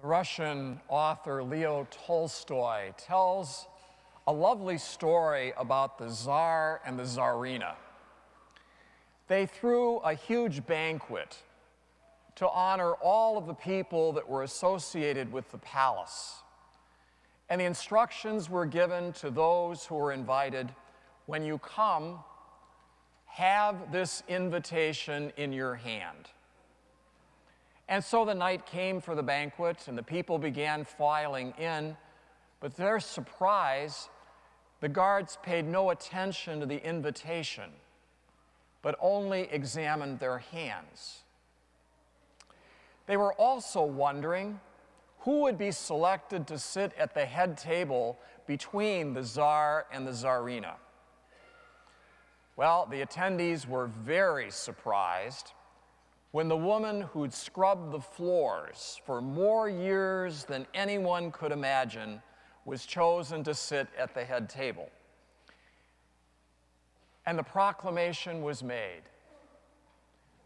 The Russian author Leo Tolstoy tells a lovely story about the Tsar and the Tsarina. They threw a huge banquet to honor all of the people that were associated with the palace. And the instructions were given to those who were invited, when you come, have this invitation in your hand. And so the night came for the banquet, and the people began filing in, but to their surprise, the guards paid no attention to the invitation, but only examined their hands. They were also wondering who would be selected to sit at the head table between the Tsar and the Tsarina. Well, the attendees were very surprised when the woman who'd scrubbed the floors for more years than anyone could imagine was chosen to sit at the head table. And the proclamation was made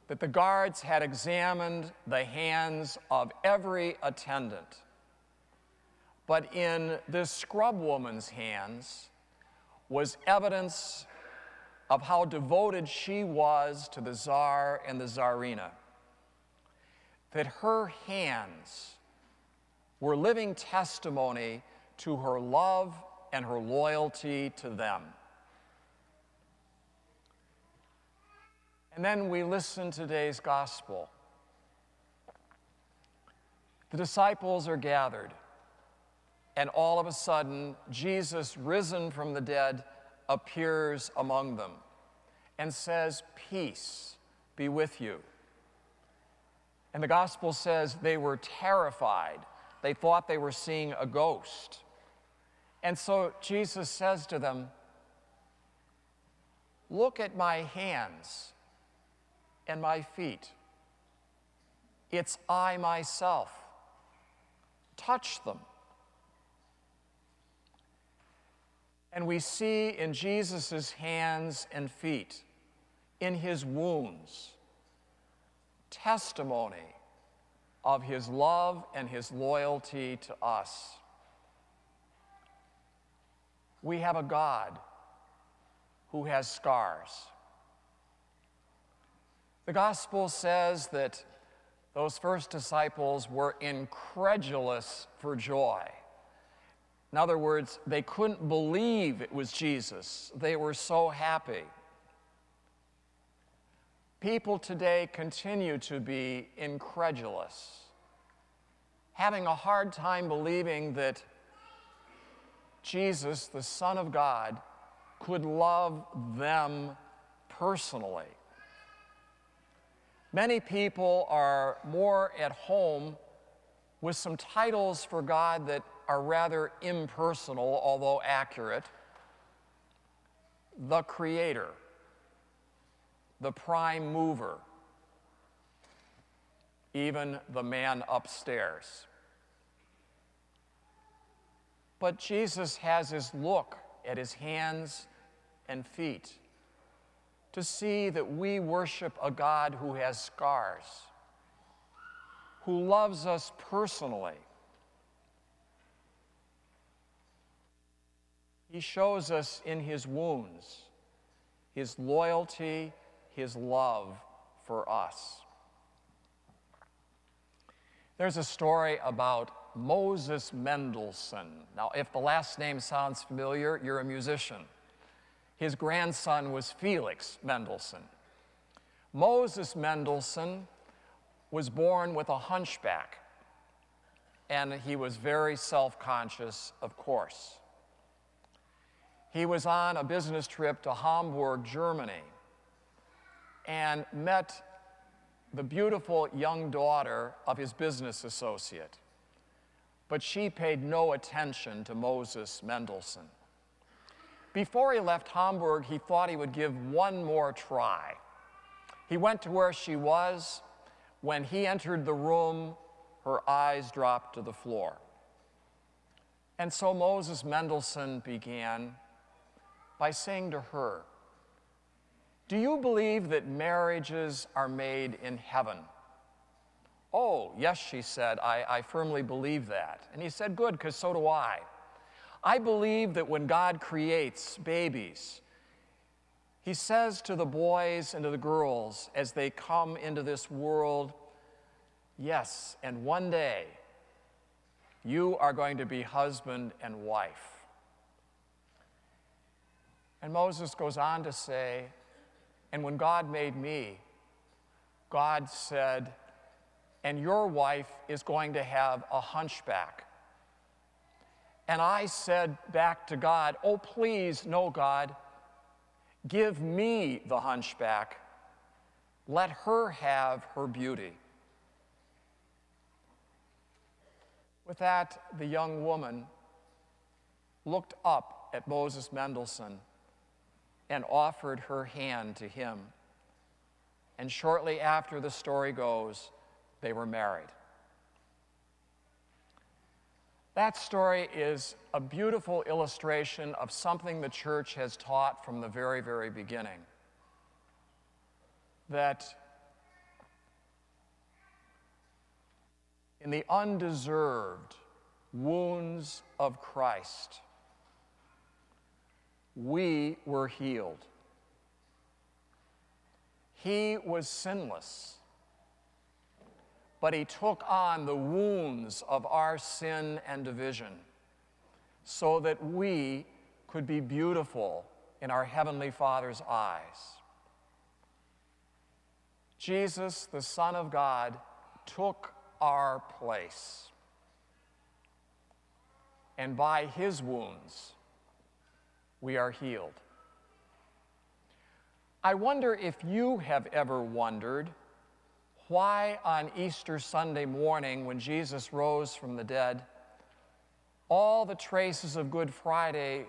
that the guards had examined the hands of every attendant. But in this scrub woman's hands was evidence of how devoted she was to the Tsar and the Tsarina, that her hands were living testimony to her love and her loyalty to them. And then we listen to today's gospel. The disciples are gathered, and all of a sudden, Jesus, risen from the dead, appears among them and says, "Peace be with you." And the gospel says they were terrified. They thought they were seeing a ghost. And so Jesus says to them, "Look at my hands and my feet. It's I myself. Touch them." And we see in Jesus' hands and feet, in his wounds, testimony of his love and his loyalty to us. We have a God who has scars. The gospel says that those first disciples were incredulous for joy. In other words, they couldn't believe it was Jesus. They were so happy. People today continue to be incredulous, having a hard time believing that Jesus, the Son of God, could love them personally. Many people are more at home with some titles for God that are rather impersonal, although accurate. The Creator, the Prime Mover, even the man upstairs. But Jesus has his look at his hands and feet to see that we worship a God who has scars, who loves us personally. He shows us in his wounds his loyalty, his love for us. There's a story about Moses Mendelssohn. Now, if the last name sounds familiar, you're a musician. His grandson was Felix Mendelssohn. Moses Mendelssohn was born with a hunchback, and he was very self-conscious, of course. He was on a business trip to Hamburg, Germany, and met the beautiful young daughter of his business associate. But she paid no attention to Moses Mendelssohn. Before he left Hamburg, he thought he would give one more try. He went to where she was. When he entered the room, her eyes dropped to the floor. And so Moses Mendelssohn began by saying to her, "Do you believe that marriages are made in heaven Oh, yes, she said, I firmly believe that. And he said, good, because so do I. I believe that when God creates babies, he says to the boys and to the girls as they come into this world, yes, and one day you are going to be husband and wife. And Moses goes on to say, and when God made me, God said, and your wife is going to have a hunchback. And I said back to God, oh, please, no, God, give me the hunchback. Let her have her beauty. With that, the young woman looked up at Moses Mendelssohn and offered her hand to him. And shortly after, the story goes, they were married. That story is a beautiful illustration of something the church has taught from the very, very beginning. That in the undeserved wounds of Christ, we were healed. He was sinless, but he took on the wounds of our sin and division so that we could be beautiful in our Heavenly Father's eyes. Jesus, the Son of God, took our place. And by his wounds, we are healed. I wonder if you have ever wondered why on Easter Sunday morning, when Jesus rose from the dead, all the traces of Good Friday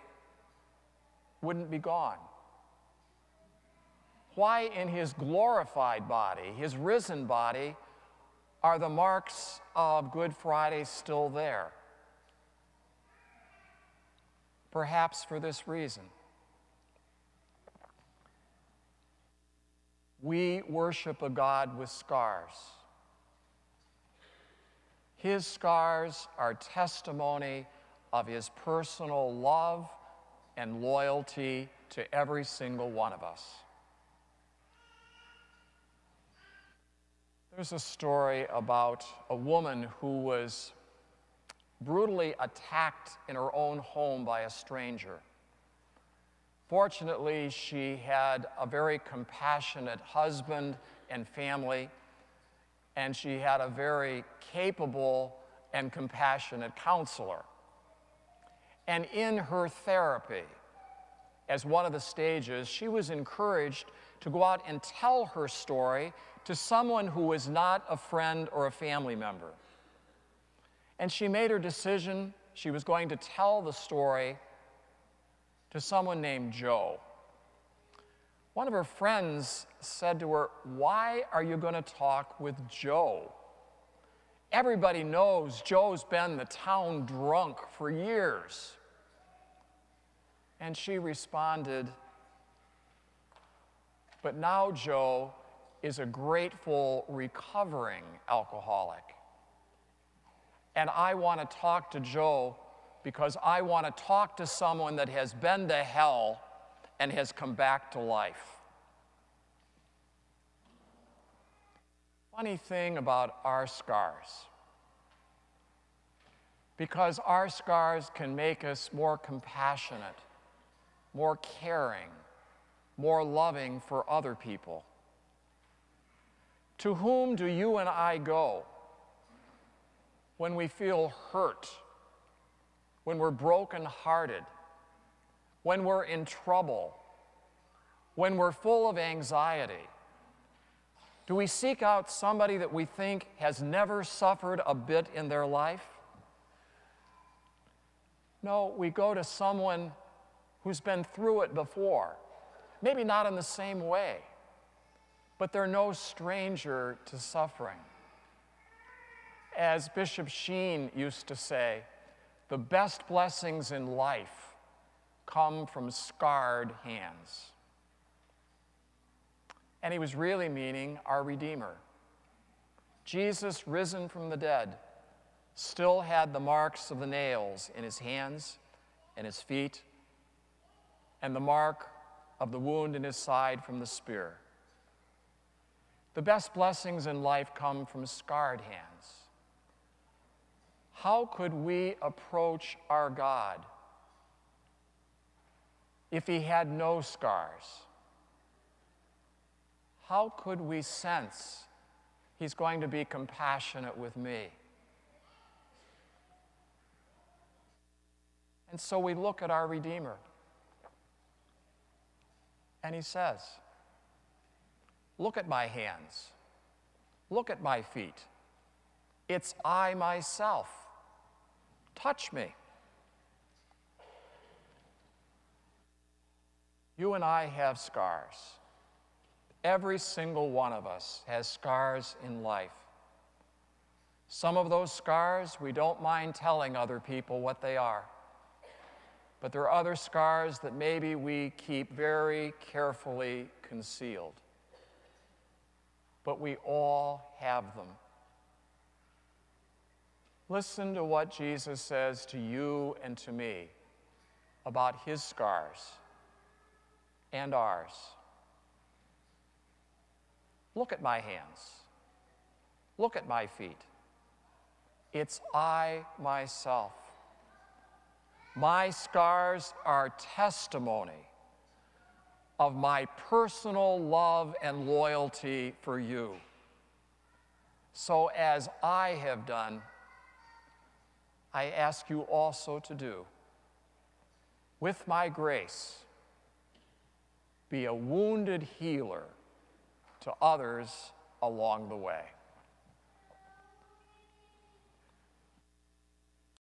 wouldn't be gone. Why in his glorified body, his risen body, are the marks of Good Friday still there? Perhaps for this reason. We worship a God with scars. His scars are testimony of his personal love and loyalty to every single one of us. There's a story about a woman who was brutally attacked in her own home by a stranger. Fortunately, she had a very compassionate husband and family, and she had a very capable and compassionate counselor. And in her therapy, as one of the stages, she was encouraged to go out and tell her story to someone who was not a friend or a family member. And she made her decision. She was going to tell the story to someone named Joe. One of her friends said to her, "Why are you going to talk with Joe? Everybody knows Joe's been the town drunk for years." And she responded, "But now Joe is a grateful, recovering alcoholic. And I want to talk to Joe because I want to talk to someone that has been to hell and has come back to life." Funny thing about our scars. Because our scars can make us more compassionate, more caring, more loving for other people. To whom do you and I go when we feel hurt, when we're brokenhearted, when we're in trouble, when we're full of anxiety? Do we seek out somebody that we think has never suffered a bit in their life? No, we go to someone who's been through it before. Maybe not in the same way, but they're no stranger to suffering. As Bishop Sheen used to say, the best blessings in life come from scarred hands. And he was really meaning our Redeemer. Jesus, risen from the dead, still had the marks of the nails in his hands and his feet, and the mark of the wound in his side from the spear. The best blessings in life come from scarred hands. How could we approach our God if he had no scars? How could we sense he's going to be compassionate with me? And so we look at our Redeemer, and he says, look at my hands, look at my feet. It's I myself. Touch me. You and I have scars. Every single one of us has scars in life. Some of those scars, we don't mind telling other people what they are. But there are other scars that maybe we keep very carefully concealed. But we all have them. Listen to what Jesus says to you and to me about his scars and ours. Look at my hands. Look at my feet. It's I myself. My scars are testimony of my personal love and loyalty for you. So as I have done, I ask you also to do. With my grace, be a wounded healer to others along the way.